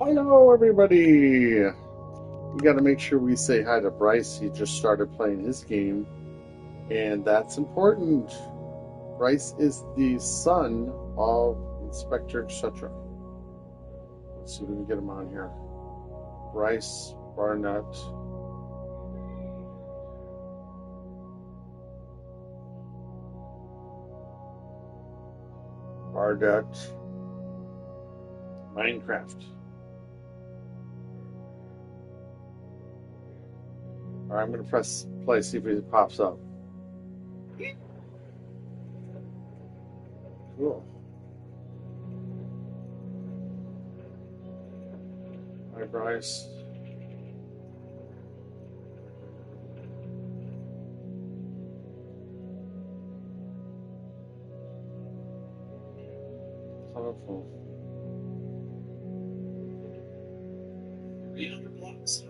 Hello, everybody. We got to make sure we say hi to Bryce. He just started playing his game, and that's important. Bryce is the son of Inspector etc. Let's see if we can get him on here. Bryce Barnett. Barnett. Minecraft. All right, I'm going to press play, see if it pops up. Cool. Hi, Bryce. Colorful. 300 blocks.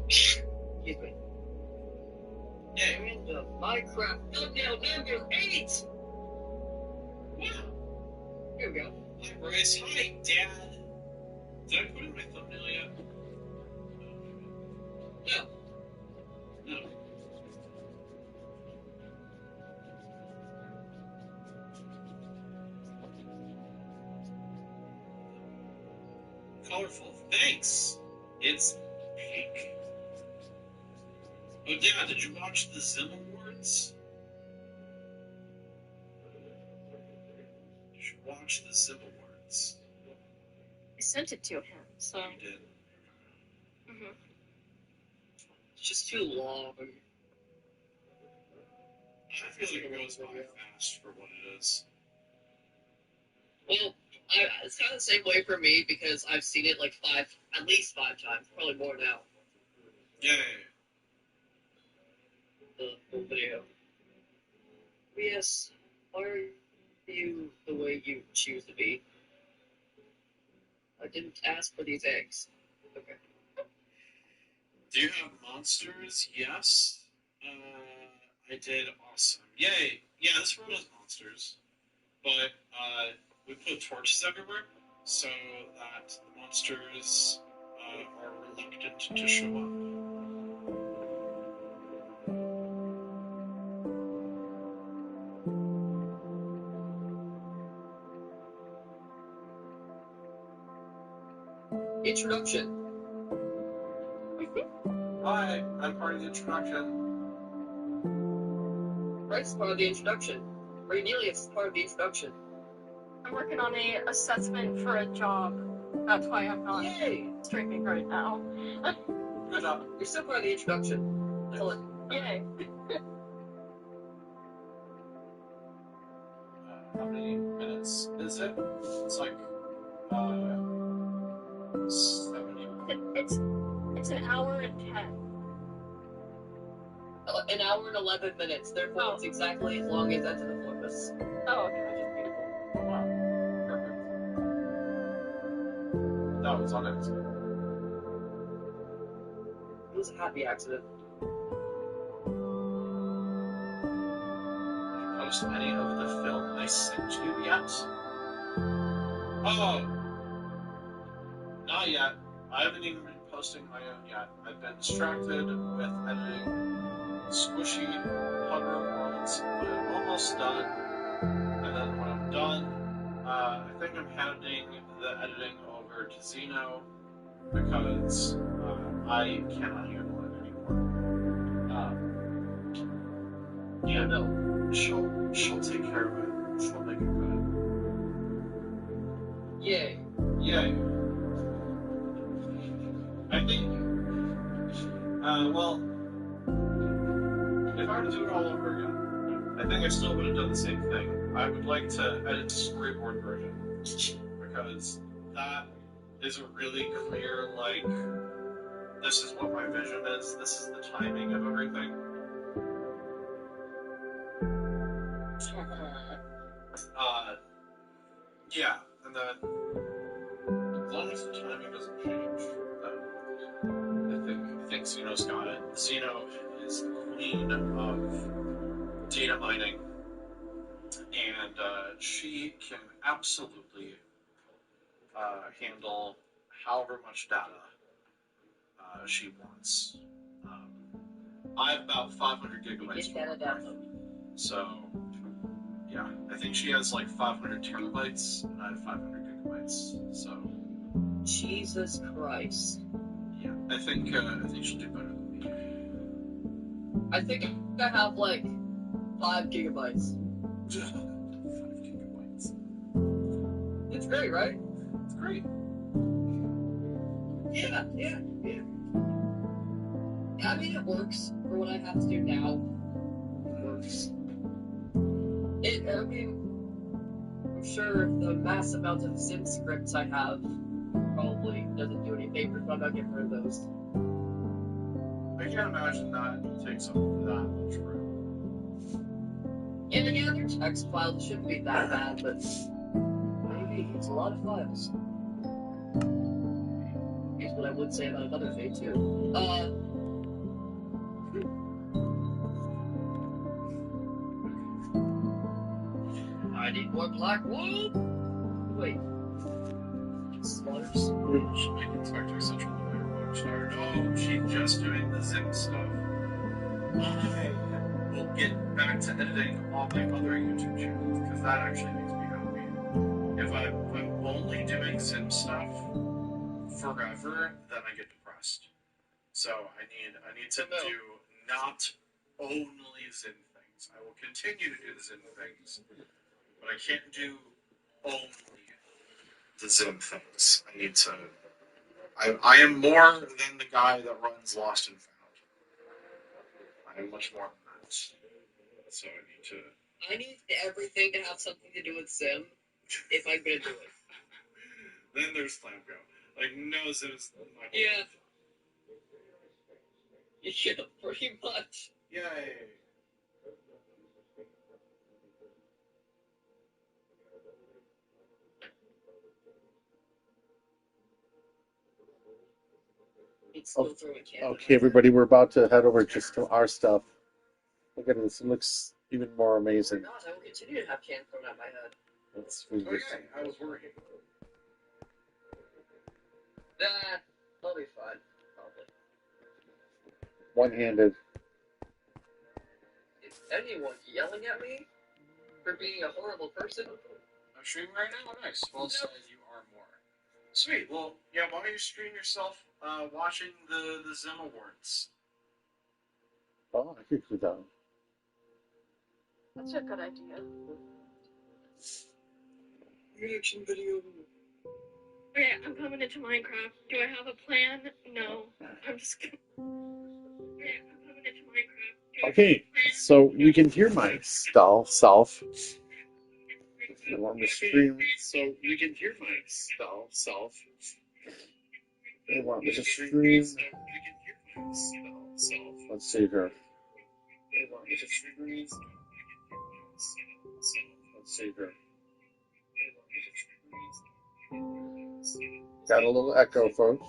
Excuse me. And Minecraft thumbnail number 8! Wow. Here we go. Hi, Bryce. Hi, Dad. Did I put in my thumbnail yet? No. No. Colorful. Thanks. It's pink. Oh, Dad, did you watch the Zim Awards? You should watch the Zim Awards. I sent it to him, so. You did. Mm-hmm. It's just too long. I feel like it goes by fast for what it is. Well, it's kind of the same way for me because I've seen it like at least five times, probably more now. Yeah. The full video. Yes, why are you the way you choose to be? I didn't ask for these eggs. Okay. Do you have monsters? Yes. I did. Awesome. Yay. Yeah, this world has monsters. But, we put torches everywhere so that the monsters, are reluctant to show up. Introduction. Hi, I'm part of the introduction. Bryce part of the introduction. Cornelius part of the introduction. I'm working on a assessment for a job. That's why I'm not streaming right now. Good job. You're still part of the introduction. Yay. How many minutes is it? It's like, 70. It's an hour and 10. An hour and 11 minutes. Therefore, it's exactly as long as Enter the Flippus. Oh, okay. Which is beautiful. Oh, wow. Perfect. That was on accident. It was a happy accident. Did you post any of the film I sent you yet? Oh! Not yet. I haven't even been posting my own yet. I've been distracted with editing squishy hover worlds, but I'm almost done. And then when I'm done, I think I'm handing the editing over to Zeno because I cannot handle it anymore. Yeah, no, she'll take care of it. She'll make it good. Yay! Yay! I think, well, if I were to do it all over again, I think I still would have done the same thing. I would like to edit the storyboard version, because that is a really clear, like, this is what my vision is, this is the timing of everything. Yeah, and then, as long as the timing doesn't change, then I think Xeno's got it. Xeno is the queen of data mining. and she can absolutely handle however much data she wants. I have about 500 gigabytes for work with. So, yeah, I think she has like 500 terabytes, and I have 500 gigabytes. So, Jesus Christ. yeah, I think she'll do better than me. I think I have like 5 gigabytes. 5 gigabytes. It's great, right? It's great. Yeah. I mean, it works for what I have to do now. It works. I'm sure the mass amount of sim scripts I have probably doesn't do any papers, but I'm not getting rid of those. I can't imagine that takes up that much room. And again, their text files shouldn't be that bad, but maybe it's a lot of files. Here's what I would say about another thing, too. I need more black wool! Wait. Slaughters. Should make Inspector such a lawyer started. Oh, she's just doing the Zim stuff. I will get back to editing all my other YouTube channels because that actually makes me happy. If I'm only doing Zim stuff forever, then I get depressed. So I need to do not only Zim things. I will continue to do the Zim things, but I can't do only the Zim things. I need to. I am more than the guy that runs Lost and Found. I am much more than that. So I need everything to have something to do with Sim if I'm gonna do it. Then there's Flamco. Like, no Zim's not gonna Yeah. Yeah, pretty much. Yay. It's still throwing cans. Okay, everybody, we're about to head over just to our stuff. Look at this; it looks even more amazing. Not, I will continue to have cans thrown at my head. That's really good. Okay, I was worried. That'll be fine, probably. One-handed. Is anyone yelling at me for being a horrible person? I'm streaming right now? Nice. Well said, you are more. Sweet. Well, yeah, why don't you stream yourself watching the Zim Awards? Oh, I could do that. That's a good idea. Reaction video. Okay, I'm coming into Minecraft. Do I have a plan? No. I'm just gonna. Okay, I'm coming into Minecraft. Do I Okay, have a plan? so we can hear my self. I want to stream. So we can hear my self. I want me to stream. Let's see here. I want me to stream. Let's see here. Got a little echo, folks.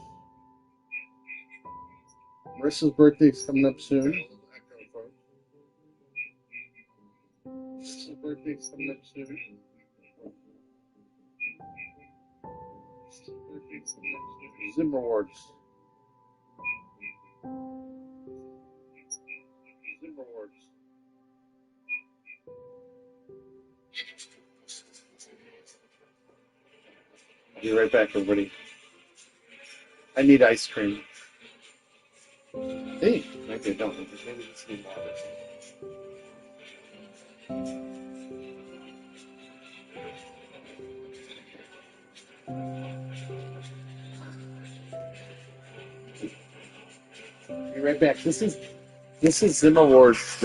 Marissa's birthday's coming up soon. Marissa's birthday's coming up soon. Zim Awards. Zim Awards. I'll be right back, everybody. I need ice cream. Hey, maybe I don't. Maybe just need water. Be right back. This is Zim Awards.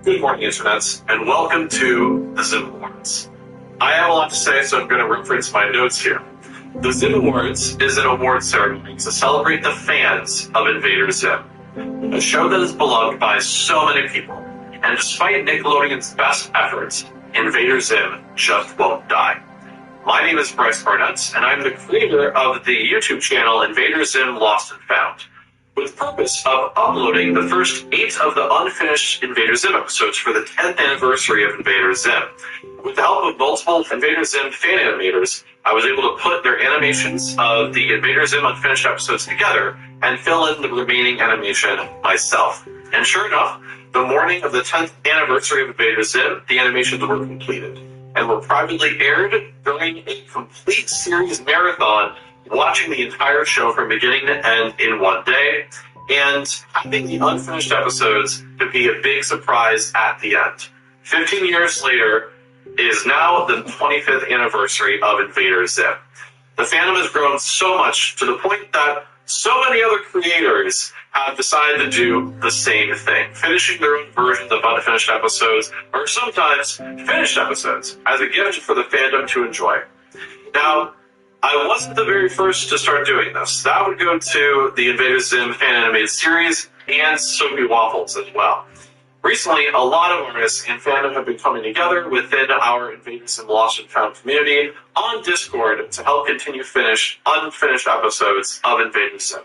Good morning, internets, and welcome to the Zim Awards. I have a lot to say, so I'm going to reference my notes here. The Zim Awards is an award ceremony to celebrate the fans of Invader Zim, a show that is beloved by so many people. And despite Nickelodeon's best efforts, Invader Zim just won't die. My name is Bryce Barnett, and I'm the creator of the YouTube channel Invader Zim Lost and Found, with the purpose of uploading the first 8 of the unfinished Invader Zim episodes for the 10th anniversary of Invader Zim. With the help of multiple Invader Zim fan animators, I was able to put their animations of the Invader Zim unfinished episodes together and fill in the remaining animation myself. And sure enough, the morning of the 10th anniversary of Invader Zim, the animations were completed and were privately aired during a complete series marathon, watching the entire show from beginning to end in one day, and having the unfinished episodes to be a big surprise at the end. 15 years later is now the 25th anniversary of Invader Zim. The fandom has grown so much to the point that so many other creators have decided to do the same thing, finishing their own versions of unfinished episodes, or sometimes finished episodes, as a gift for the fandom to enjoy. Now, I wasn't the very first to start doing this. That would go to the Invader Zim fan animated series and Soapy Waffles as well. Recently, a lot of artists and fandom have been coming together within our Invader Zim Lost and Found community on Discord to help continue unfinished episodes of Invader Zim.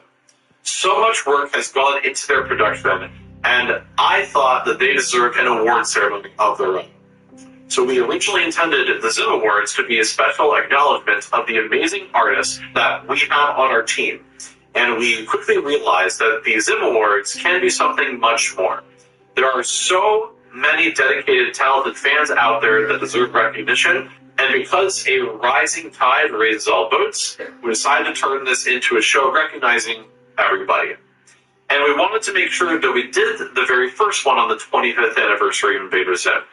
So much work has gone into their production, and I thought that they deserved an award ceremony of their own. So we originally intended the Zim Awards to be a special acknowledgement of the amazing artists that we have on our team. And we quickly realized that the Zim Awards can be something much more. There are so many dedicated, talented fans out there that deserve recognition, and because a rising tide raises all boats, we decided to turn this into a show recognizing everybody. And we wanted to make sure that we did the very first one on the 25th anniversary of Invader Zim.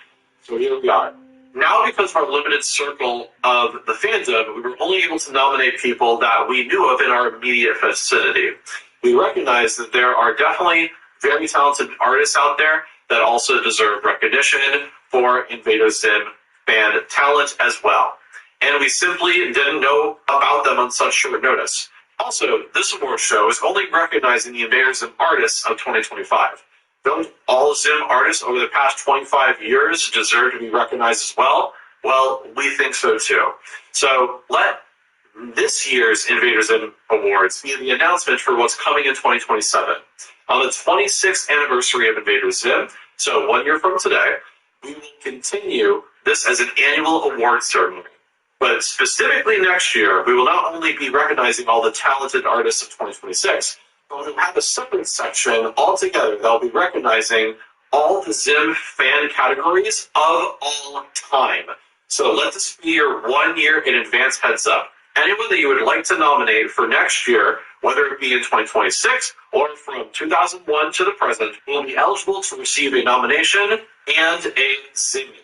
So here we are. Now, because of our limited circle of the fandom, we were only able to nominate people that we knew of in our immediate vicinity. We recognize that there are definitely very talented artists out there that also deserve recognition for Invader Zim fan talent as well. And we simply didn't know about them on such short notice. Also, this award show is only recognizing the Invader Zim artists of 2025. Don't all Zim artists over the past 25 years deserve to be recognized as well? Well, we think so too. So let this year's Invader Zim Awards be the announcement for what's coming in 2027. On the 26th anniversary of Invader Zim, so 1 year from today, we will continue this as an annual award ceremony. But specifically next year, we will not only be recognizing all the talented artists of 2026, but we'll have a separate section altogether that will be recognizing all the Zim fan categories of all time. So let this be your 1 year in advance heads up. Anyone that you would like to nominate for next year, whether it be in 2026 or from 2001 to the present, will be eligible to receive a nomination and a Zimmy,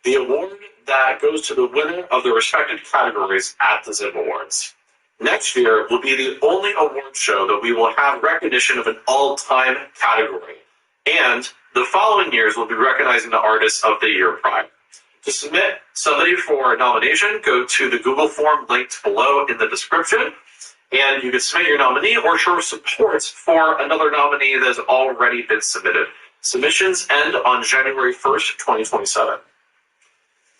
the award that goes to the winner of the respective categories at the Zim Awards. Next year will be the only award show that we will have recognition of an all-time category. And the following years will be recognizing the artists of the year prior. To submit somebody for a nomination, go to the Google form linked below in the description, and you can submit your nominee or show support for another nominee that has already been submitted. Submissions end on January 1st, 2027.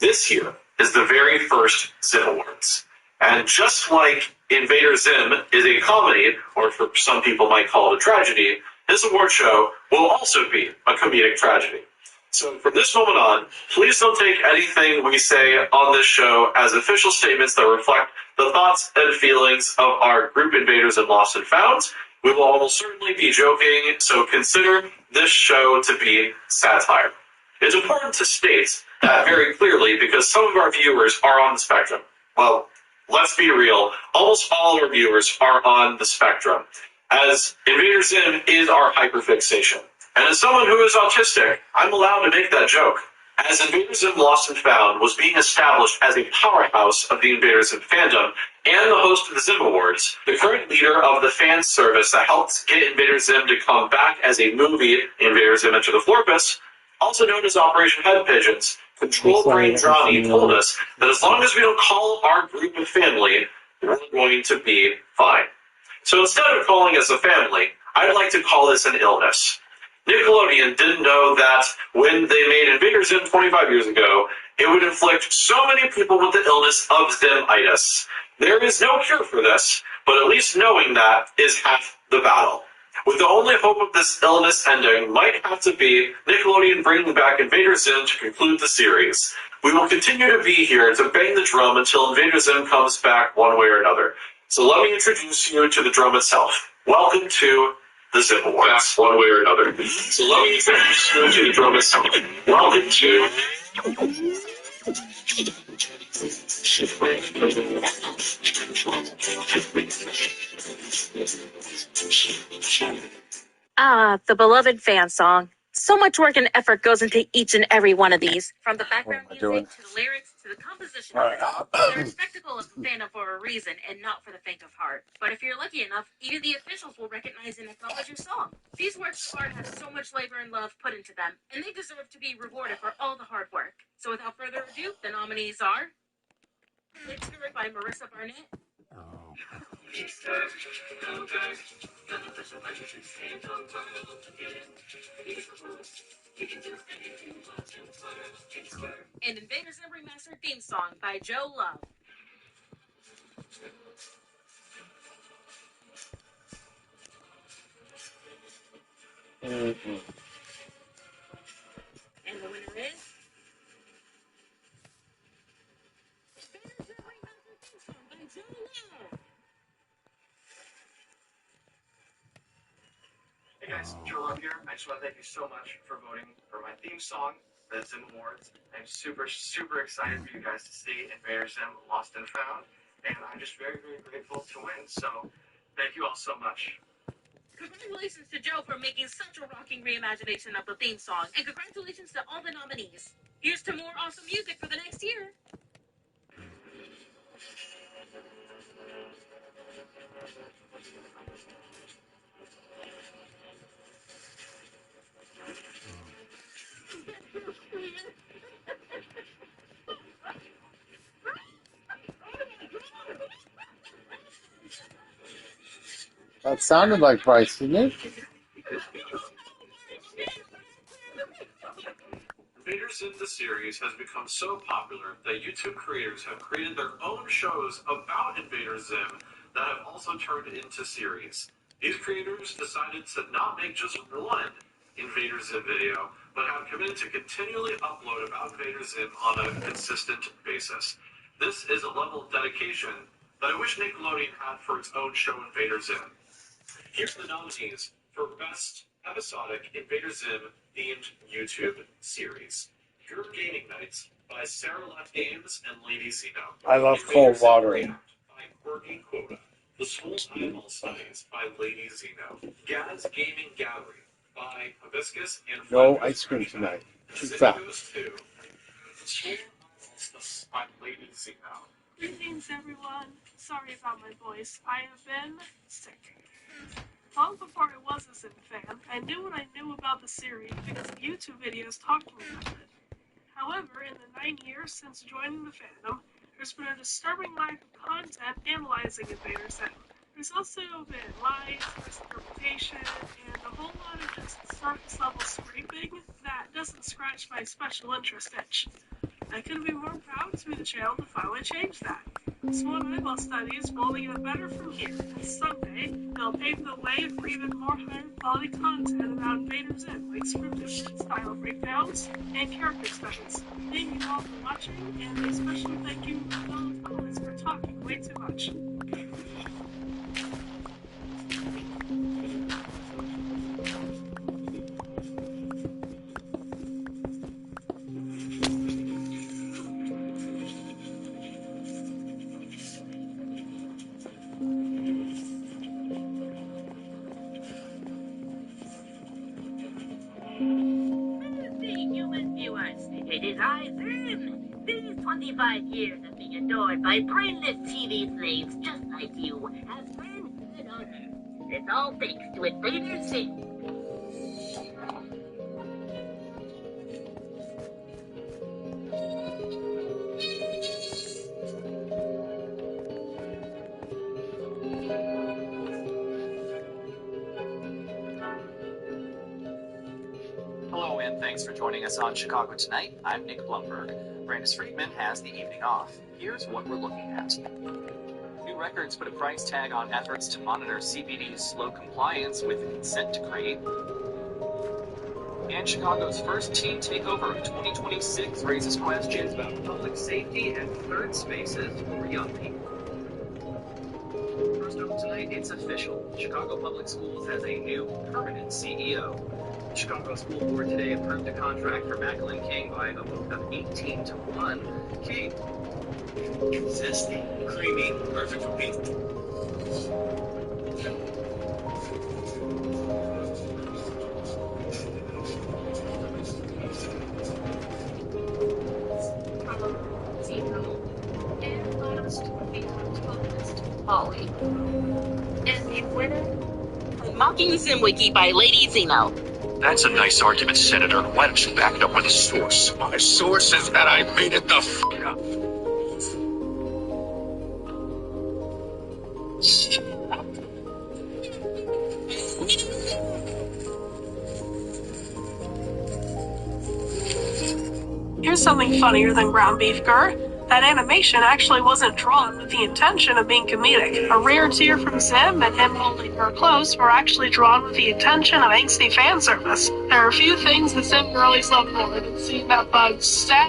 This year is the very first Zim Awards. And just like Invader Zim is a comedy, or for some people might call it a tragedy, this award show will also be a comedic tragedy. So from this moment on, please don't take anything we say on this show as official statements that reflect the thoughts and feelings of our group Invaders in Lost and Found. We will almost certainly be joking, so consider this show to be satire. It's important to state that very clearly because some of our viewers are on the spectrum. Well, let's be real, almost all of our viewers are on the spectrum, as Invader Zim is our hyperfixation. And as someone who is autistic, I'm allowed to make that joke. As Invader Zim Lost and Found was being established as a powerhouse of the Invader Zim fandom and the host of the Zim Awards, the current leader of the fan service that helped get Invader Zim to come back as a movie, Invader Zim Enter the Florpus, also known as Operation Head Pigeons, Control Brain Johnny told us that as long as we don't call our group a family, we're going to be fine. So instead of calling us a family, I'd like to call this an illness. Nickelodeon didn't know that when they made Invader Zim 25 years ago, it would inflict so many people with the illness of Zimitis. There is no cure for this, but at least knowing that is half the battle. With the only hope of this illness ending might have to be Nickelodeon bringing back Invader Zim to conclude the series. We will continue to be here to bang the drum until Invader Zim comes back one way or another. So let me introduce you to the drum itself. Welcome to the Zim Awards, one way or another. So let me introduce you to the drum itself. Welcome to... Ah, the beloved fan song. So much work and effort goes into each and every one of these. From the background music to the lyrics to the composition of it. They're a spectacle of a fandom for a reason and not for the faint of heart. But if you're lucky enough, even the officials will recognize and acknowledge your song. These works of art have so much labor and love put into them, and they deserve to be rewarded for all the hard work. So without further ado, the nominees are... Lyrics by Marissa Barnett. And Invader Zim Remastered theme song by Joe Love. Mm-hmm. And the winner is... Hey guys, Joe Love here. I just want to thank you so much for voting for my theme song, the Zim Awards. I'm super excited for you guys to see Invader Zim Lost and Found, and I'm just very grateful to win. So thank you all so much. Congratulations to Joe for making such a rocking reimagination of the theme song, and congratulations to all the nominees. Here's to more awesome music for the next year. That sounded like Bryce, didn't it? Invader Zim the series has become so popular that YouTube creators have created their own shows about Invader Zim that have also turned into series. These creators decided to not make just one Invader Zim video, but have committed to continually upload about Invader Zim on a consistent basis. This is a level of dedication that I wish Nickelodeon had for its own show Invader Zim. Here's the nominees for Best Episodic Invader Zim themed YouTube series. Your Gaming Nights by Sarah Left Games and Lady Zeno. I love Invader cold Zim water. React by Quirky Quota. The Soul Eyeball Studies by Lady Zeno. Gad's Gaming Gallery by Hibiscus and No Flash ice cream Expression. tonight. Too Zim fat. Goes to Soul Eyeball Studies by Lady Zeno. Greetings, everyone. Sorry about my voice. I have been sick. Long before I was a Zim fan, I knew what I knew about the series because YouTube videos talked to me about it. However, in the 9 years since joining the fandom, there's been a disturbing lack of content analyzing Invader Zim. There's also been lies, misinterpretation, and a whole lot of just surface level scraping that doesn't scratch my special interest itch. I couldn't be more proud to be the channel to finally change that. Small Eyeball Studies will only get better from here, and someday they'll pave the way for even more higher quality content about Invader Zim, like scripted style breakdowns and character studies. Thank you all for watching, and a special thank you to those comments for talking way too much. Human viewers, it is I, Zim. These 25 years of being adored by brainless TV slaves just like you have been an honor. It's all thanks to Invader Zim. Thanks for joining us on Chicago Tonight. I'm Nick Blumberg. Brandis Friedman has the evening off. Here's what we're looking at. New records put a price tag on efforts to monitor CBD's slow compliance with the consent decree. And Chicago's first teen takeover of 2026 raises questions about public safety and third spaces for young people. First up tonight, it's official. Chicago Public Schools has a new permanent CEO. The Chicago School Board today approved a contract for Macklin King by a vote of 18-1. King, zesty, creamy, perfect for me. Holly. And the winner? Mocking Zimwiki by Lady Zeno. That's a nice argument, Senator. Why don't you back it up with a source? My source is that I made it the f*** up. Here's something funnier than ground beef, Gur. That animation actually wasn't drawn with the intention of being comedic. A rare tear from Zim and him holding her close were actually drawn with the intention of angsty fan service. There are a few things the Zim girlies love more than seeing that bug sad.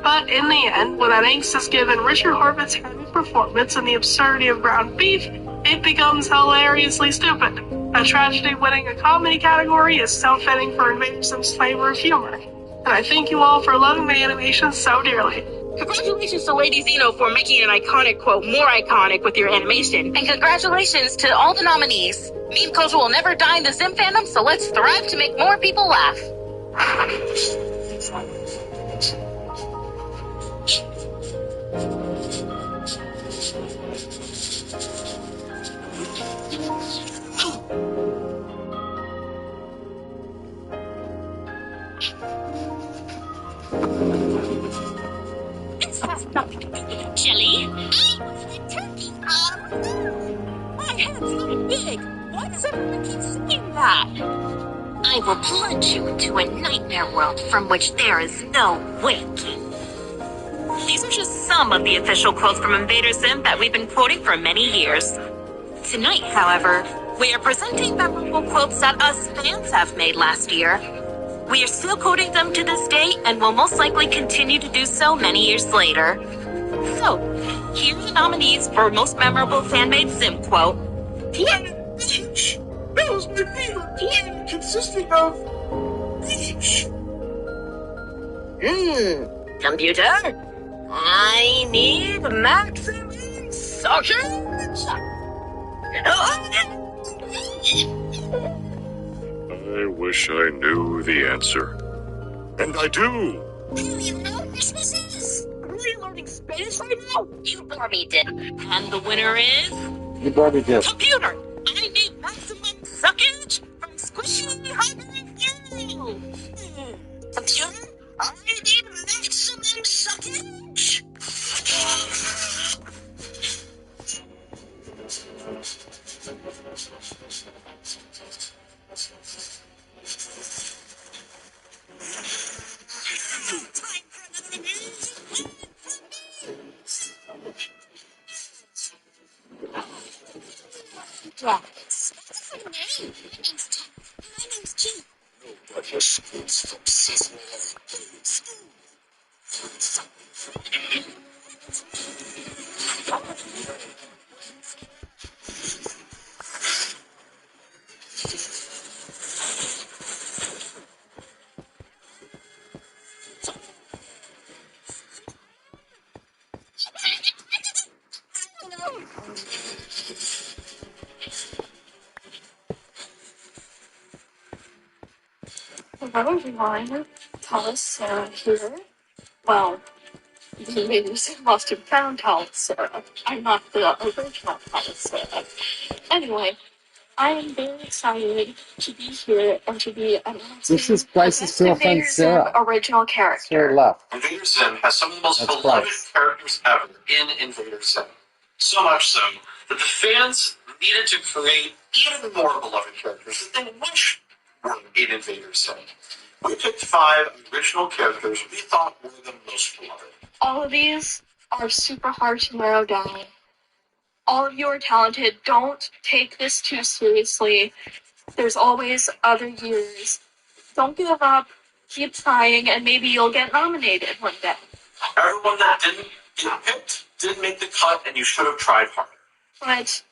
But in the end, when that angst is given Richard Horvitz' heavy performance and the absurdity of ground beef, it becomes hilariously stupid. A tragedy winning a comedy category is so fitting for Invader Zim's flavor of humor. And I thank you all for loving the animation so dearly. Congratulations to Lady Zeno for making an iconic quote more iconic with your animation. And congratulations to all the nominees. Meme culture will never die in the Zim fandom, so let's thrive to make more people laugh. Chili? Turkey. My head's not big. Why does everyone keep saying that? I will plunge you into a nightmare world from which there is no waking. These are just some of the official quotes from Invader Zim that we've been quoting for many years. Tonight, however, we are presenting memorable quotes that us fans have made last year. We are still quoting them to this day and will most likely continue to do so many years later. So, here are the nominees for most memorable fan-made Zim quote. Planet Beach! That was my favorite planet, consisting of beach! Computer? I need maximum sockets! I wish I knew the answer. And I do! Do you know what Christmas is? Are you learning Spanish right now? You bore me, Dick. And the winner is... You Barbie did. Computer! I need maximum suckage from Squishy Hybrid You! Computer? I need maximum suckage! Time for another amazing yeah, it's a different name. My name's Tom. My name's Jim. But your school's from Sesame School. Hello everyone, Tallis Sarah here. Well, the Invaders lost and found Tallis Sarah. I'm not the original Tallis Sarah. Anyway, I am very excited to be here and to be announcing This is Bryce's girlfriend, Sarah. Original character. Sarah left. Invader Zim has some of the most That's beloved Bryce. characters ever in Invader Zim. So much so that the fans needed to create even more beloved characters that they wish were in Invader Zim. We picked 5 original characters we thought were the most beloved. All of these are super hard to narrow down. All of you are talented. Don't take this too seriously. There's always other years. Don't give up. Keep trying, and maybe you'll get nominated one day. Everyone that didn't get picked didn't make the cut, and you should have tried harder. But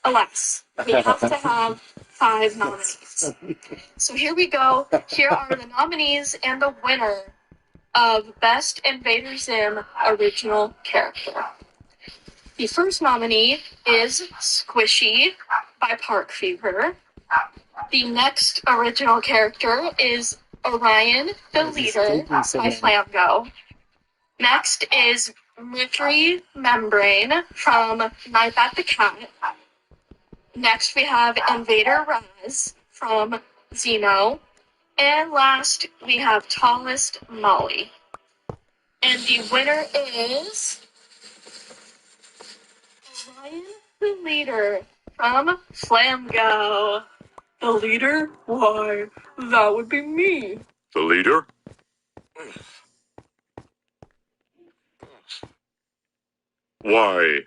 alas, we have to have 5 nominees. So here we go. Here are the nominees and the winner of Best Invader Zim Original Character. The first nominee is Squishy by Park Fever. The next original character is Orion the Leader by Flamgo. Next is Mercury Membrane from Knife at the Cat. Next we have Invader Raz from Xeno. And last we have Tallest Molly. And the winner is Orion the Leader from Flamgo. The leader? Why, that would be me. The leader? Why,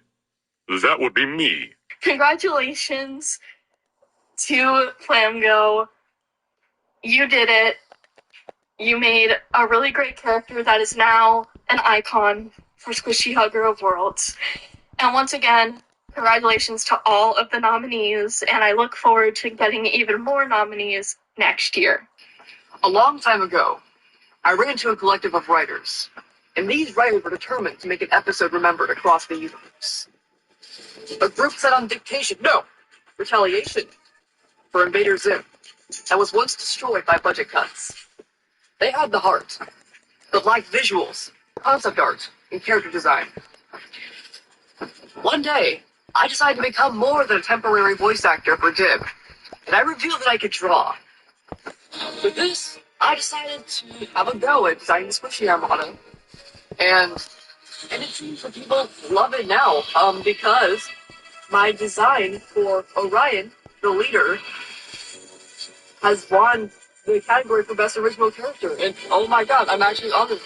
that would be me. Congratulations to Flamgo. You did it. You made a really great character that is now an icon for Squishy Hugger of Worlds. And once again, congratulations to all of the nominees, and I look forward to getting even more nominees next year. A long time ago, I ran into a collective of writers, and these writers were determined to make an episode remembered across the universe. A group set on dictation, no, retaliation, for Invader Zim, that was once destroyed by budget cuts. They had the heart, but lacked visuals, concept art, and character design. One day, I decided to become more than a temporary voice actor for Dib, and I revealed that I could draw. With this, I decided to have a go at designing the Squishy Armada, and it seems that people love it now, because my design for Orion, the Leader, has won the category for Best Original Character, and oh my god, I'm actually honored.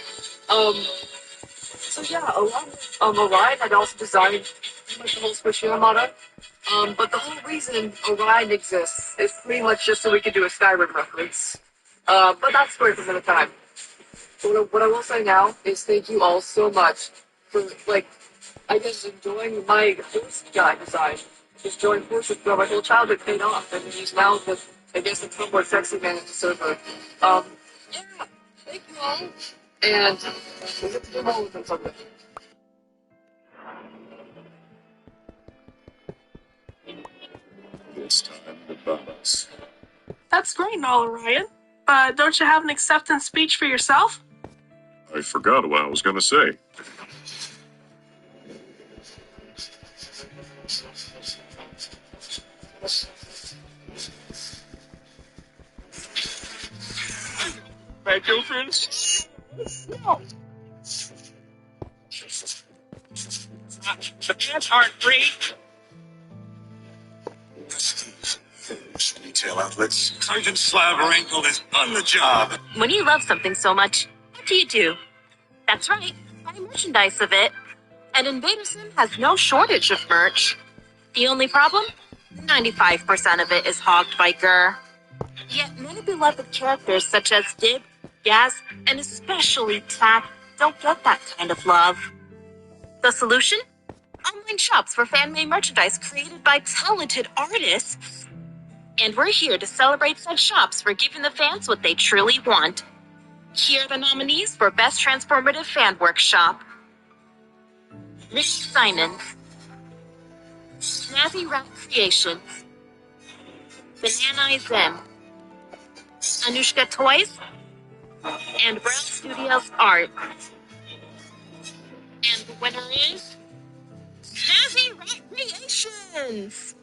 So yeah, Orion had also designed pretty much the whole Squishy Armada, but the whole reason Orion exists is pretty much just so we could do a Skyrim reference. But that's story for another time. But what I will say now is thank you all so much for, I guess, enjoying my first guy design. Just joining forces throughout my whole childhood paid off, and he's now the Tumblr sexy man at the server. Yeah, thank you all, and we'll get to do more with them someday. This time the boss. That's great and all, Orion. Don't you have an acceptance speech for yourself? I forgot what I was going to say. My girlfriend? No. The pants aren't free. Retail outlets. Sergeant Slaverinkle is on the job. When you love something so much, what do? That's right, buy merchandise of it. And Invader Sim has no shortage of merch. The only problem? 95% of it is hogged by Gur. Yet many beloved characters such as Dib, Gaz, and especially Tack don't get that kind of love. The solution? Online shops for fan-made merchandise created by talented artists. And we're here to celebrate such shops for giving the fans what they truly want. Here are the nominees for Best Transformative Fan Workshop. Ricky Simons, Snazzy Rat Creations, Banana Zim, Anushka Toys, and Brown Studios Art. And the winner is Snazzy Rat Creations!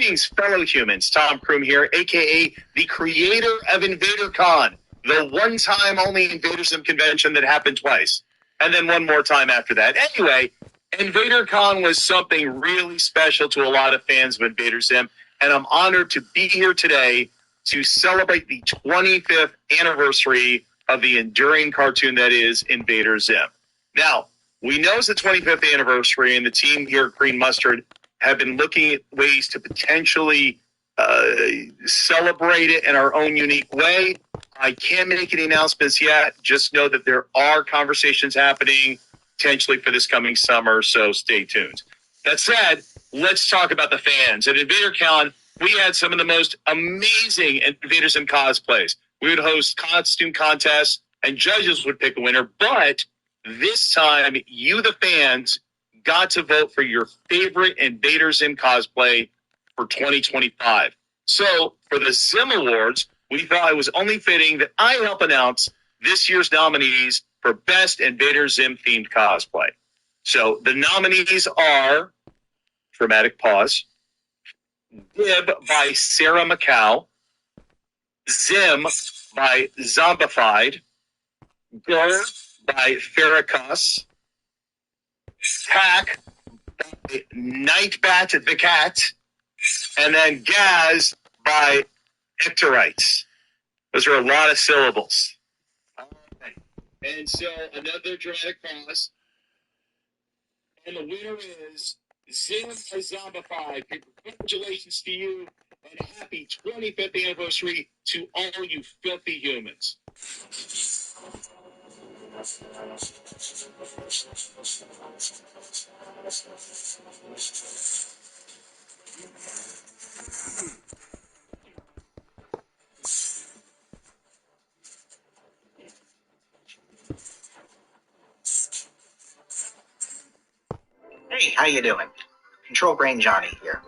Greetings, fellow humans. Tom Kroom here, aka the creator of InvaderCon, the one-time only InvaderZim convention that happened twice, and then one more time after that. Anyway, InvaderCon was something really special to a lot of fans of InvaderZim, and I'm honored to be here today to celebrate the 25th anniversary of the enduring cartoon that is InvaderZim. Now, we know it's the 25th anniversary, and the team here at Green Mustard have been looking at ways to potentially celebrate it in our own unique way. I can't make any announcements yet. Just know that there are conversations happening potentially for this coming summer, so stay tuned. That said, let's talk about the fans. At InvaderCon, we had some of the most amazing InvaderZim cosplays. We would host costume contests, and judges would pick a winner, but this time, you, the fans, got to vote for your favorite InvaderZim cosplay for 2025. So, for the Zim Awards, we thought it was only fitting that I help announce this year's nominees for Best InvaderZim themed cosplay. So, the nominees are, dramatic pause, Dib by Sarah Macau, Zim by Zombified, Gur by Farrakos, Tack by Nightbat the Cat, and then Gaz by Icterites. Those are a lot of syllables. Okay. And so another dramatic pause. And the winner is Zim by Zombified. Congratulations to you, and a happy 25th anniversary to all you filthy humans. Hey, how you doing? Control Brain Johnny here.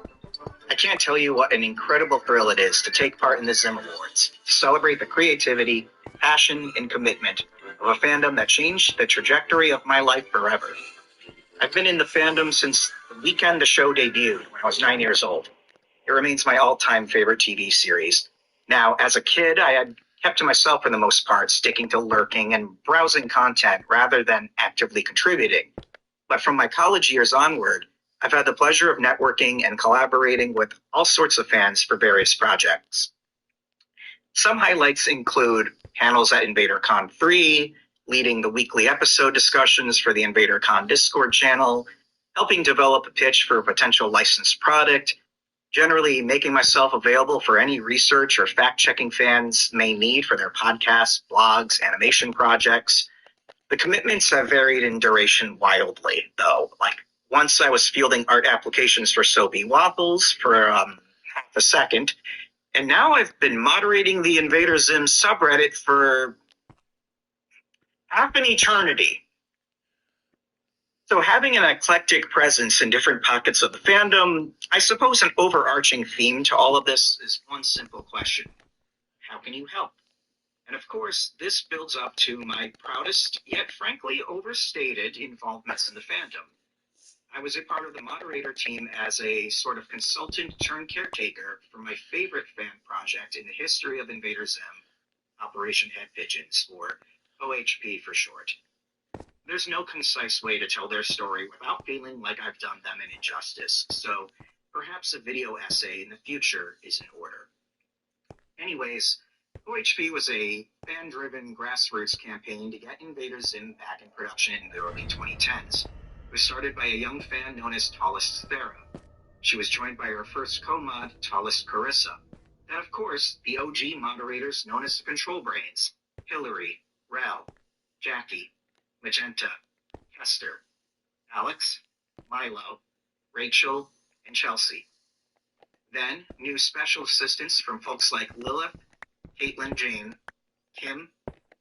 I can't tell you what an incredible thrill it is to take part in the Zim Awards, to celebrate the creativity, passion, and commitment of a fandom that changed the trajectory of my life forever. I've been in the fandom since the weekend the show debuted when I was 9 years old. It remains my all-time favorite TV series. Now, as a kid, I had kept to myself for the most part, sticking to lurking and browsing content rather than actively contributing. But from my college years onward, I've had the pleasure of networking and collaborating with all sorts of fans for various projects. Some highlights include panels at InvaderCon 3, leading the weekly episode discussions for the InvaderCon Discord channel, helping develop a pitch for a potential licensed product, generally making myself available for any research or fact-checking fans may need for their podcasts, blogs, animation projects. The commitments have varied in duration wildly, though. Like, once I was fielding art applications for Soapy Waffles for half a second, and now I've been moderating the InvaderZim subreddit for half an eternity. So having an eclectic presence in different pockets of the fandom, I suppose an overarching theme to all of this is one simple question. How can you help? And of course, this builds up to my proudest, yet frankly overstated, involvements in the fandom. I was a part of the moderator team as a sort of consultant turned caretaker for my favorite fan project in the history of InvaderZim, Operation Head Pigeons, or OHP for short. There's no concise way to tell their story without feeling like I've done them an injustice, so perhaps a video essay in the future is in order. Anyways, OHP was a fan-driven grassroots campaign to get InvaderZim back in production in the early 2010s. It was started by a young fan known as Tallest Thera. She was joined by her first co-mod, Tallest Carissa. And of course, the OG moderators known as the Control Brains, Hillary, Rel, Jackie, Magenta, Hester, Alex, Milo, Rachel, and Chelsea. Then, new special assistants from folks like Lilith, Caitlin Jane, Kim,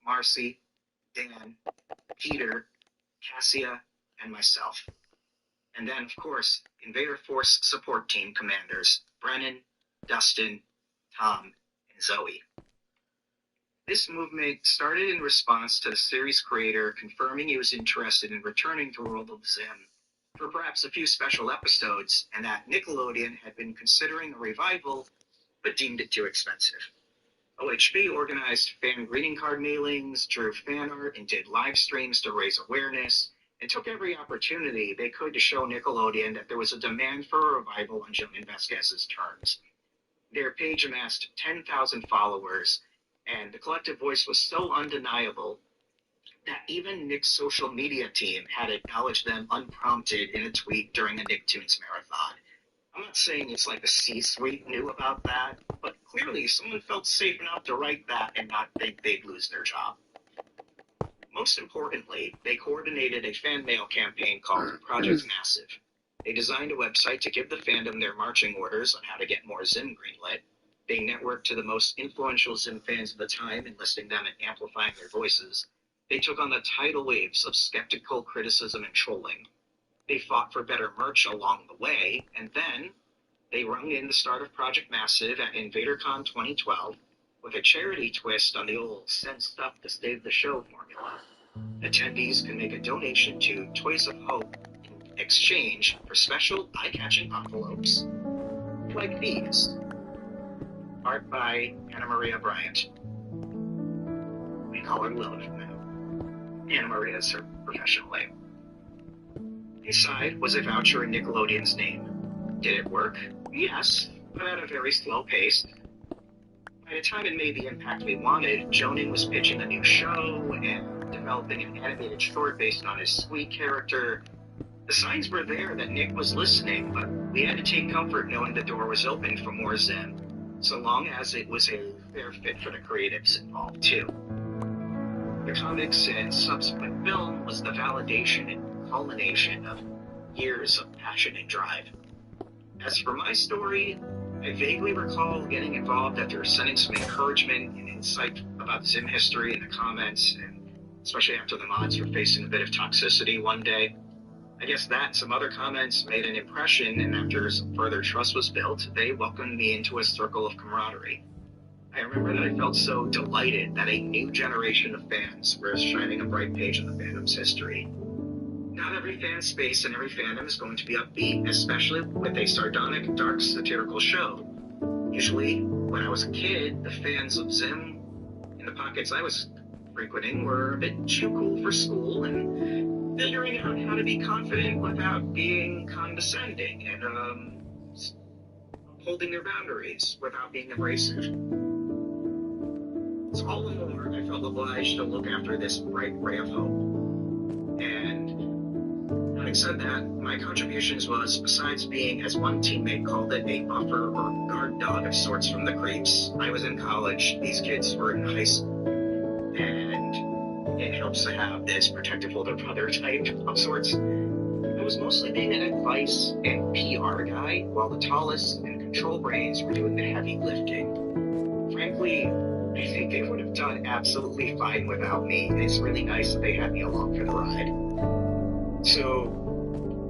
Marcy, Dan, Peter, Cassia, and myself. And then, of course, Invader Force support team commanders Brennan, Dustin, Tom, and Zoe. This movement started in response to the series creator confirming he was interested in returning to World of Zim for perhaps a few special episodes, and that Nickelodeon had been considering a revival but deemed it too expensive. OHB organized fan greeting card mailings, drew fan art, and did live streams to raise awareness, and took every opportunity they could to show Nickelodeon that there was a demand for a revival on Jillian Vasquez's terms. Their page amassed 10,000 followers, and the collective voice was so undeniable that even Nick's social media team had acknowledged them unprompted in a tweet during a Nicktoons marathon. I'm not saying it's like the C-suite knew about that, but clearly someone felt safe enough to write that and not think they'd lose their job. Most importantly, they coordinated a fan mail campaign called Project Massive. They designed a website to give the fandom their marching orders on how to get more Zim greenlit. They networked to the most influential Zim fans of the time, enlisting them and amplifying their voices. They took on the tidal waves of skeptical criticism and trolling. They fought for better merch along the way, and then they rung in the start of Project Massive at InvaderCon 2012 with a charity twist on the old send stuff to save the show formula. Attendees can make a donation to Toys of Hope in exchange for special eye-catching envelopes like these. Art by Anna Maria Bryant. We call her Lilith now. Anna Maria is her professional name. Inside was a voucher in Nickelodeon's name. Did it work? Yes, but at a very slow pace. By the time it made the impact we wanted, Jonin was pitching a new show and developing an animated short based on his Squeak character. The signs were there that Nick was listening, but we had to take comfort knowing the door was open for more Zim, so long as it was a fair fit for the creatives involved too. The comics and subsequent film was the validation and culmination of years of passion and drive. As for my story, I vaguely recall getting involved after sending some encouragement and insight about Zim history in the comments, and especially after the mods were facing a bit of toxicity one day. I guess that and some other comments made an impression, and after some further trust was built, they welcomed me into a circle of camaraderie. I remember that I felt so delighted that a new generation of fans were shining a bright page in the fandom's history. Not every fan space and every fandom is going to be upbeat, especially with a sardonic, dark, satirical show. Usually, when I was a kid, the fans of Zim in the pockets I was frequenting were a bit too cool for school and figuring out how to be confident without being condescending and holding their boundaries without being abrasive. So all the more, I felt obliged to look after this bright ray of hope. And having said that, my contributions was, besides being, as one teammate called it, a buffer or guard dog of sorts from the creeps, I was in college, these kids were in high school, and it helps to have this protective older brother type of sorts. I was mostly being an advice and PR guy, while the tallest and control brains were doing the heavy lifting. Frankly, I think they would have done absolutely fine without me, and it's really nice that they had me along for the ride. So,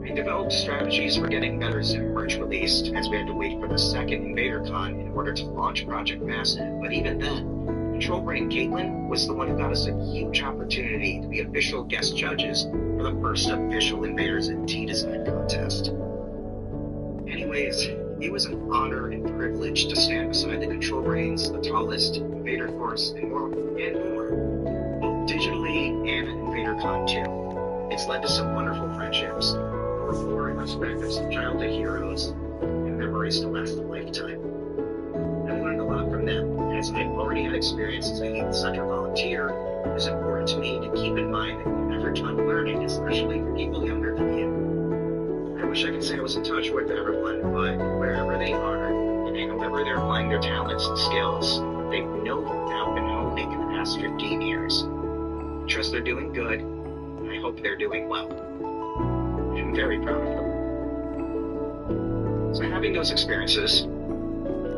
I developed strategies for getting better Zim merch released, as we had to wait for the second InvaderCon in order to launch Project Massive, but even then, Control Brain Caitlin was the one who got us a huge opportunity to be official guest judges for the first official Invaders in T-Design contest. Anyways, it was an honor and privilege to stand beside the Control Brains, the tallest, Invader Force, and more, both digitally and at InvaderCon too. It's led to some wonderful friendships, a rapport and respect of some childhood heroes, and memories to last a lifetime. I've learned a lot from them, as I've already had experience as a youth center volunteer. It is important to me to keep in mind that you never done learning, especially for people younger than you. I wish I could say I was in touch with everyone, but wherever they are, and however they're applying their talents and skills, they've no doubt been honing in the past 15 years. I trust they're doing good, and I hope they're doing well. I'm very proud of them. So having those experiences,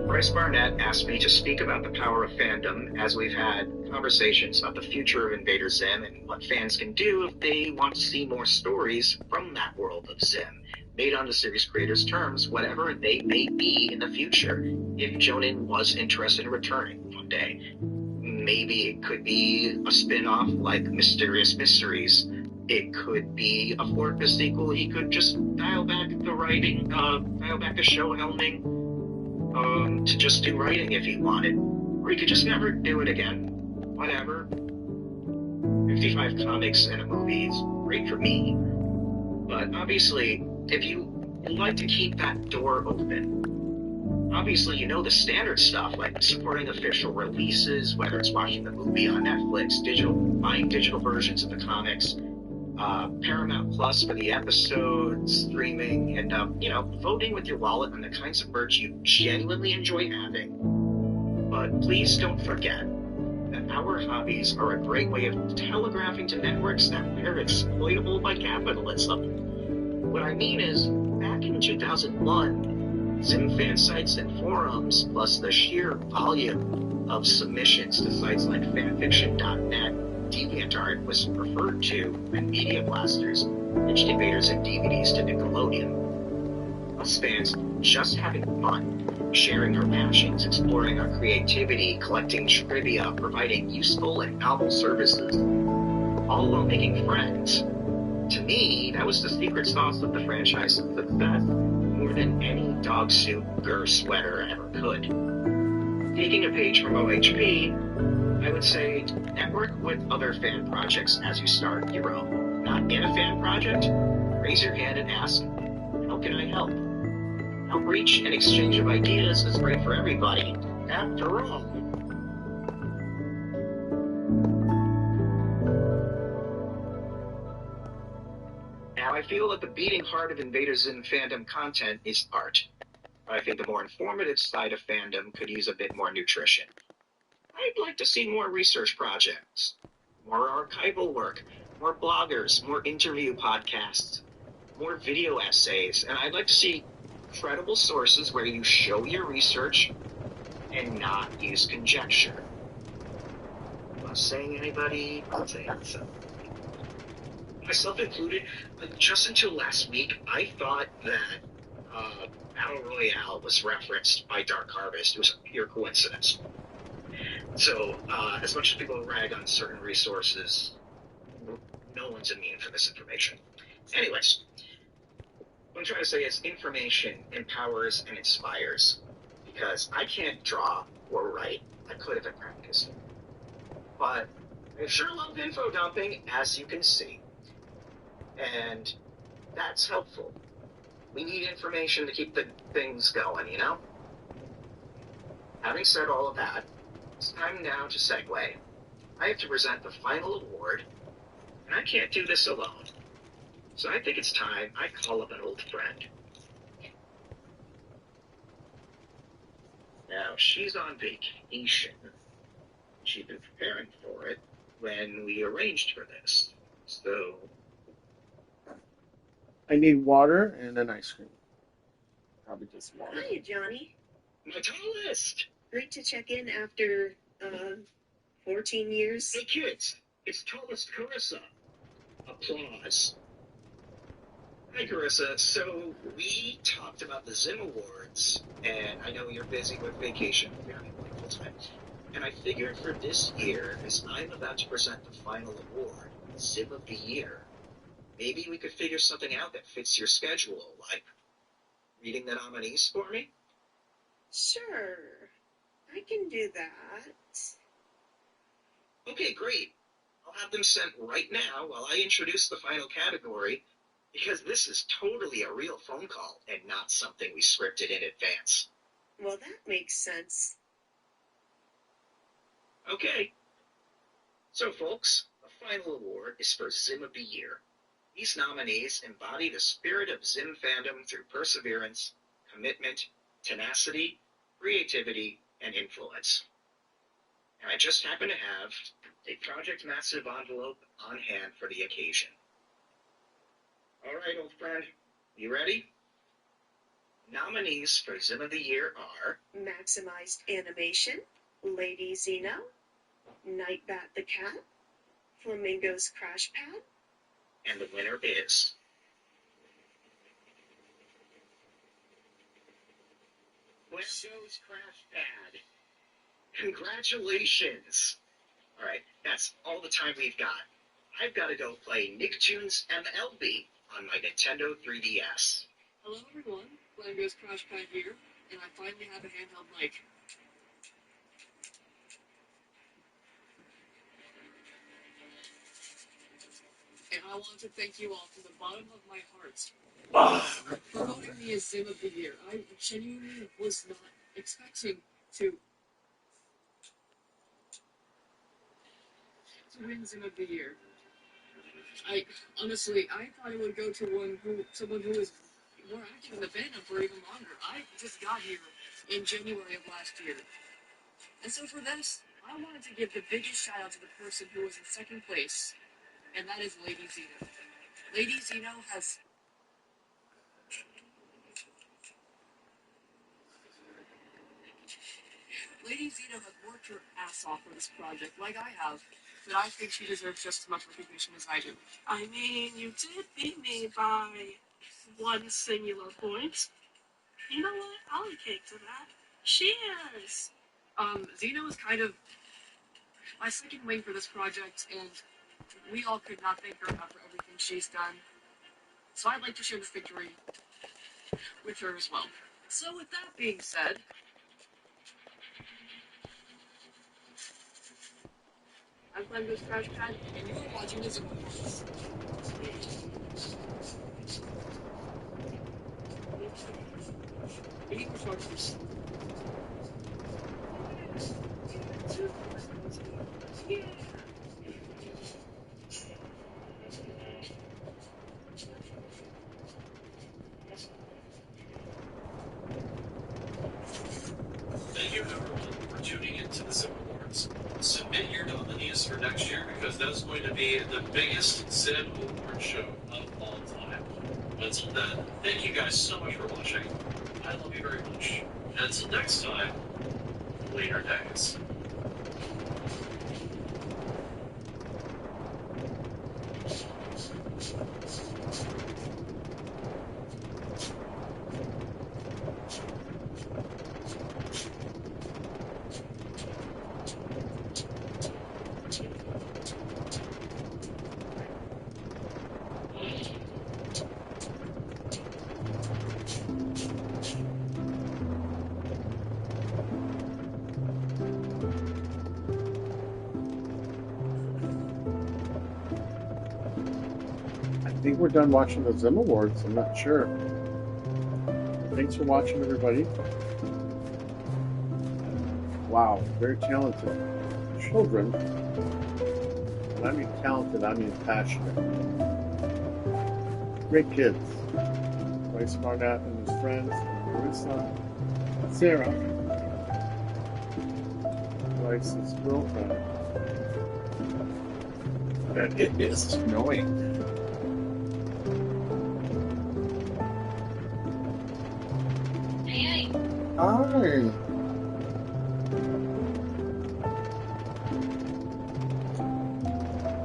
Bryce Barnett asked me to speak about the power of fandom, as we've had conversations about the future of Invader Zim and what fans can do if they want to see more stories from that world of Zim, made on the series creators' terms, whatever they may be in the future, if Jonin was interested in returning one day. Maybe it could be a spin-off like Mysterious Mysteries, It could be a Fortress sequel. He could just dial back the writing, dial back the show helming, to just do writing if he wanted. Or he could just never do it again. Whatever. 55 comics and a movie is great for me. But obviously, if you would like to keep that door open, obviously you know the standard stuff, like supporting official releases, whether it's watching the movie on Netflix, buying digital versions of the comics, Paramount Plus for the episodes, streaming, and, voting with your wallet on the kinds of merch you genuinely enjoy having. But please don't forget that our hobbies are a great way of telegraphing to networks that we're exploitable by capitalism. What I mean is, back in 2001, Zim fan sites and forums, plus the sheer volume of submissions to sites like fanfiction.net, DeviantArt was referred to, and Media Blasters pitched invaders and DVDs to Nickelodeon. Us fans just having fun, sharing our passions, exploring our creativity, collecting trivia, providing useful and novel services, all while making friends. To me, that was the secret sauce of the franchise's success, more than any dog suit or sweater ever could. Taking a page from OHP, I would say network with other fan projects as you start your own. Not in a fan project? Raise your hand and ask, how can I help? Outreach and exchange of ideas is great for everybody, after all. Now, I feel that the beating heart of Invader Zim fandom content is art. I think the more informative side of fandom could use a bit more nutrition. I'd like to see more research projects, more archival work, more bloggers, more interview podcasts, more video essays, and I'd like to see credible sources where you show your research and not use conjecture. I'm not saying anybody, I'm not saying myself. Myself included, just until last week, I thought that Battle Royale was referenced by Dark Harvest. It was a pure coincidence. So, as much as people rag on certain resources, no one's immune from this information. Anyways, what I'm trying to say is information empowers and inspires. Because I can't draw or write. I could if I practiced. But I sure love info dumping, as you can see. And that's helpful. We need information to keep the things going, you know? Having said all of that, it's time now to segue. I have to present the final award, and I can't do this alone. So I think it's time I call up an old friend. Now, she's on vacation. She'd been preparing for it when we arranged for this. So I need water and an ice cream. Probably just water. Hi, Johnny. my tallest. Great to check in after 14 years. Hey kids, it's tallest Carissa. Applause. Hi Carissa. So we talked about the Zim Awards, and I know you're busy with vacation, very full time. And I figured for this year, as I'm about to present the final award, Zim of the Year, maybe we could figure something out that fits your schedule, like reading the nominees for me? Sure, I can do that. Okay, great. I'll have them sent right now while I introduce the final category, because this is totally a real phone call and not something we scripted in advance. Well, that makes sense. Okay. So, folks, the final award is for Zim of the Year. These nominees embody the spirit of Zim fandom through perseverance, commitment, tenacity, creativity, and influence. And I just happen to have a Project Massive envelope on hand for the occasion. All right, old friend, you ready? Nominees for Zim of the Year are Maximized Animation, Lady Xeno, Nightbat the Cat, Flamingo's Crash Pad, and the winner is Flamingo's Crash Pad. Congratulations! All right, that's all the time we've got. I've got to go play Nicktoons MLB on my Nintendo 3DS. Hello everyone, Flamgo's Crash Pad here, and I finally have a handheld mic. And I want to thank you all from the bottom of my heart for voting me as Sim of the Year. I genuinely was not expecting to win Sim of the Year. I thought it would go to someone who was more active in the fandom for even longer. I just got here in January of last year. And so for this, I wanted to give the biggest shout out to the person who was in second place, and that is Lady Zeno. Lady Zeno has worked her ass off for this project, like I have, but I think she deserves just as much recognition as I do. I mean, you did beat me by one singular point. You know what? I'll cake to that. Cheers! Zeno is kind of my second wing for this project, and we all could not thank her enough for everything she's done. So I'd like to share this victory with her as well. So with that being said, I'm Flamgo's Crash Pad, and you are watching the Zone Awards. We need reflectors. Yeah. Thank you, everyone, for tuning into the Sim Awards. Submit your nominees for next year because that's going to be the biggest Sim Award show of all time. Until then, thank you guys so much for watching. I love you very much. And until next time, later days. I think we're done watching the Zim Awards. I'm not sure. Thanks for watching, everybody. Wow, very talented children. When I mean talented, I mean passionate. Great kids. Bryce Barnett and his friends, Marissa, Sarah, Bryce's girlfriend. And it is snowing. Hey, Hi.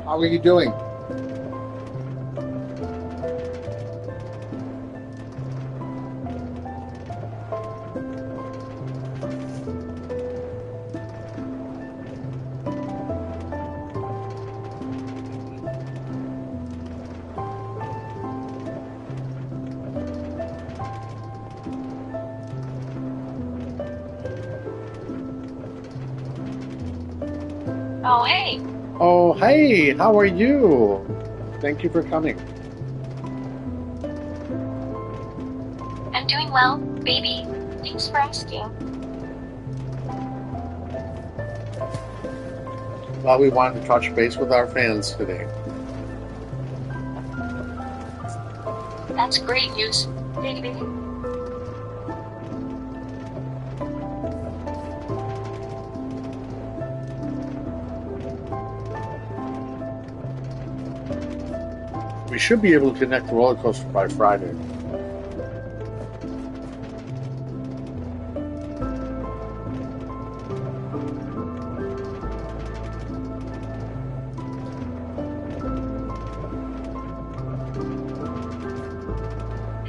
How are you doing? oh hey, Oh, hey, how are you? Thank you for coming. I'm doing well, baby. Thanks for asking. Well, we wanted to touch base with our fans today. That's great news, baby. We should be able to connect the roller coaster by Friday.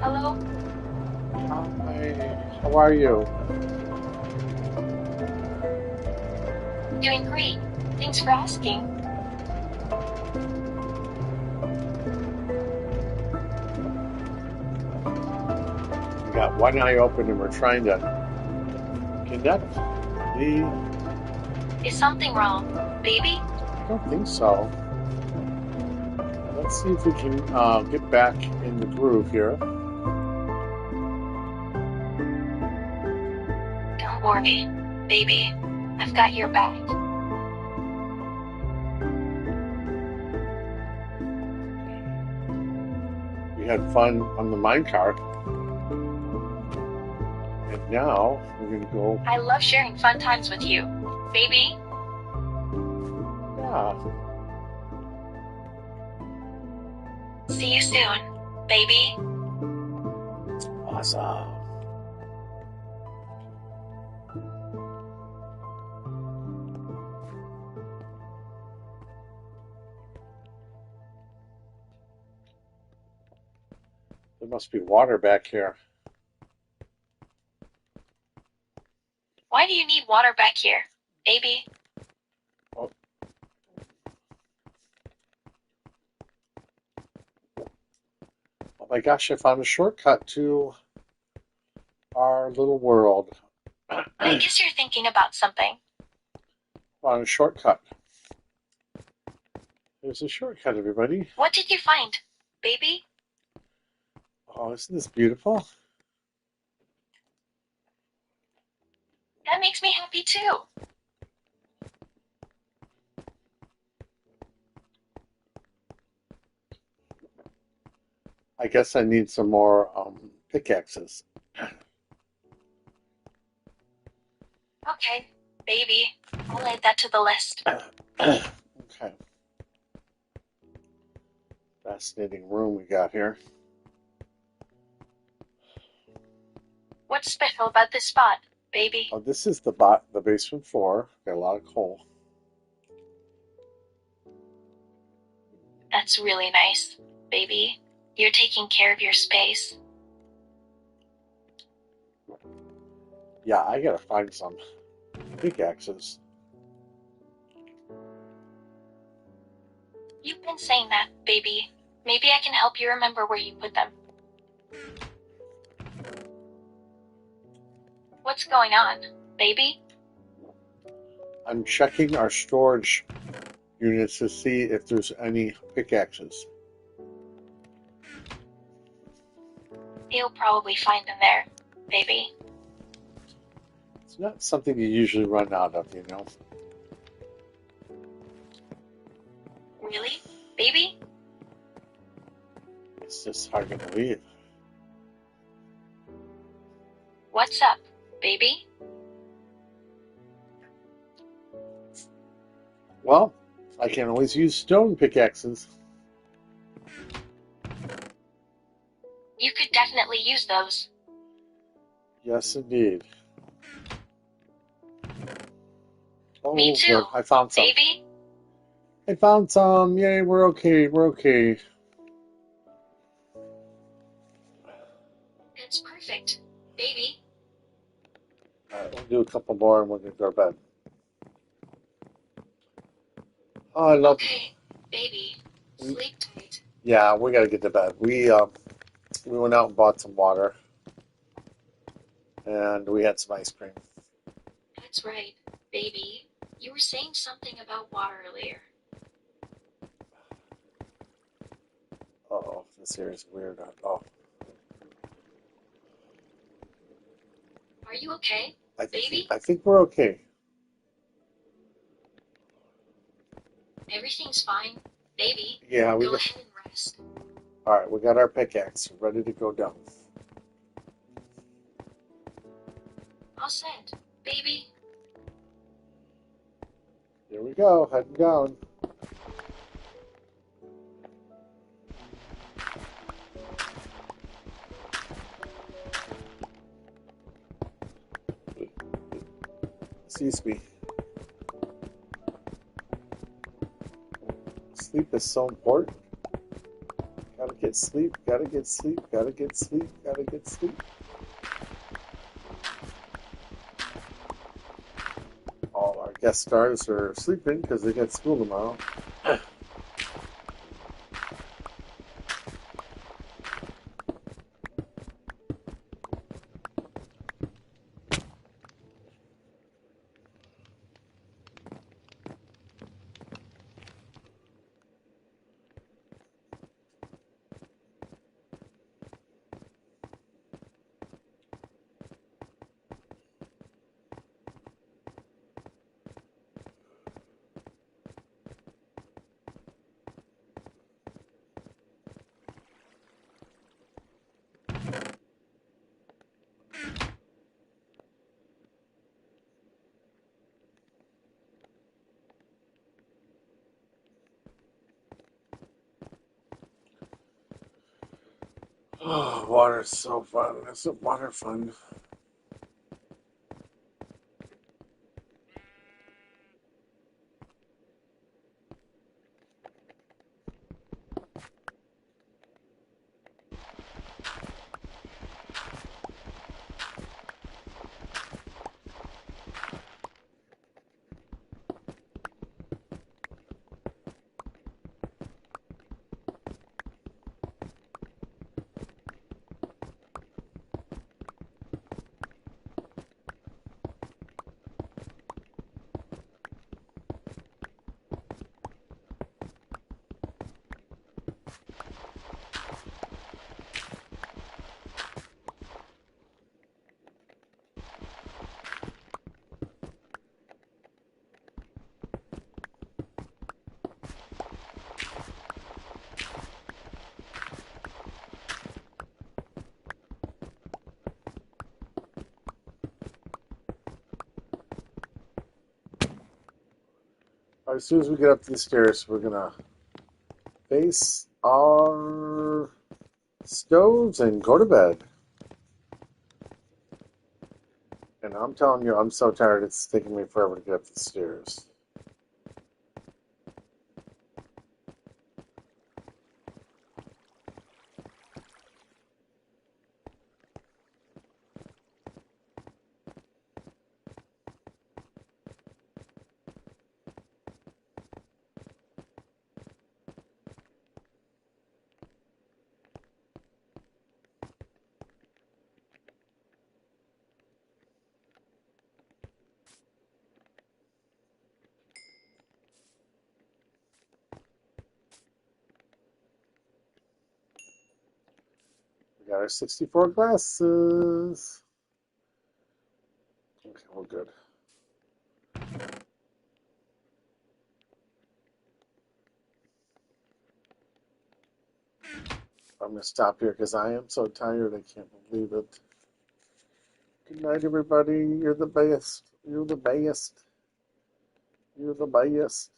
Hello? Hi, how are you? Doing great. Thanks for asking. got one eye open and we're trying to connect the... Is something wrong, baby? I don't think so. Let's see if we can get back in the groove here. Don't worry, baby. I've got your back. We had fun on the minecart. And now we're going to go... I love sharing fun times with you, baby. Yeah. See you soon, baby. Awesome. There must be water back here. Why do you need water back here, baby? Oh. Oh my gosh, I found a shortcut to our little world. I guess you're thinking about something. Found a shortcut. There's a shortcut, everybody. What did you find, baby? Oh, isn't this beautiful? That makes me happy too. I guess I need some more pickaxes. Okay, baby. I'll add that to the list. Okay. Fascinating room we got here. What's special about this spot, baby? Oh, this is the basement floor. Got a lot of coal. That's really nice, baby. You're taking care of your space. Yeah, I gotta find some pickaxes. You've been saying that, baby. Maybe I can help you remember where you put them. What's going on, baby? I'm checking our storage units to see if there's any pickaxes. You'll probably find them there, baby. It's not something you usually run out of, you know. Really, baby? It's just hard to believe. What's up, baby? Well, I can always use stone pickaxes. You could definitely use those. Yes, indeed. Oh, Me too, good. I found some. baby. I found some. Yay, we're okay. We're okay. That's perfect, baby. Alright, we'll do a couple more and we're going to go to bed. Oh, I love... Okay, baby. Sleep tight. Yeah, we got to get to bed. We went out and bought some water. And we had some ice cream. That's right, baby. You were saying something about water earlier. Uh-oh, this area is weird. Oh. Are you okay, baby? I think we're okay. Everything's fine, baby. Yeah, we Go got... ahead and rest. Alright, we got our pickaxe ready to go down. All set, baby. Here we go, heading down. Excuse me. Sleep is so important. Gotta get sleep, gotta get sleep, gotta get sleep, gotta get sleep. All our guest stars are sleeping because they got school tomorrow. Oh, water's so fun. Isn't water fun? As soon as we get up the stairs, we're gonna face our stoves and go to bed. And I'm telling you, I'm so tired, it's taking me forever to get up the stairs. We got our 64 glasses. Okay, we're good. I'm going to stop here because I am so tired. I can't believe it. Good night, everybody. You're the best. You're the best. You're the best.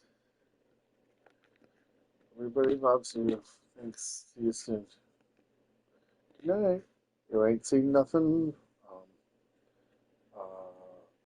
Everybody loves you. Thanks. See you soon. Good night. You ain't seen nothing.